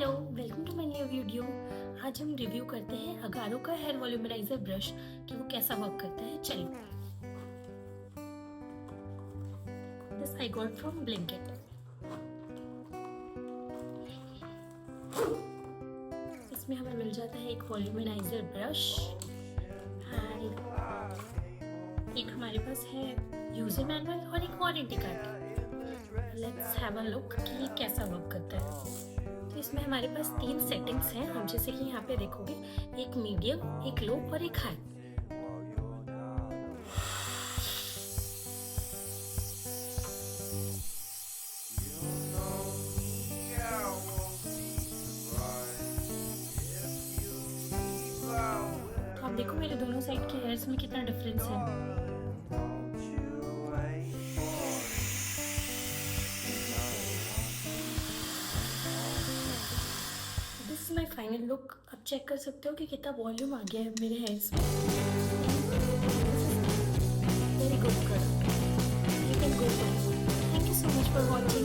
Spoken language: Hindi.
Hello, welcome to my new video. आज हम रिव्यू करते हैं अगारो का हेयर वॉल्यूमराइजर ब्रश कि वो कैसा वर्क करता है। चलिए, this I got from Blinkit. इसमें हमें मिल जाता है एक वॉल्यूमराइजर ब्रश एंड एक हमारे पास है यूजर मैनुअल और एक warranty card. Let's have a look कि ये कैसा वर्क करता है। तो इसमें हमारे पास 3 सेटिंग्स हैं, हम जैसे कि यहाँ पे देखोगे, एक मीडियम, एक लो और एक हाई। तो आप देखो मेरे दोनों साइड के हेयर्स में कितना डिफरेंस है। This is my final look. आप चेक कर सकते हो कि कितना वॉल्यूम आ गया है मेरे हेयर्स में। Very good, you can go. Thank you so much for watching.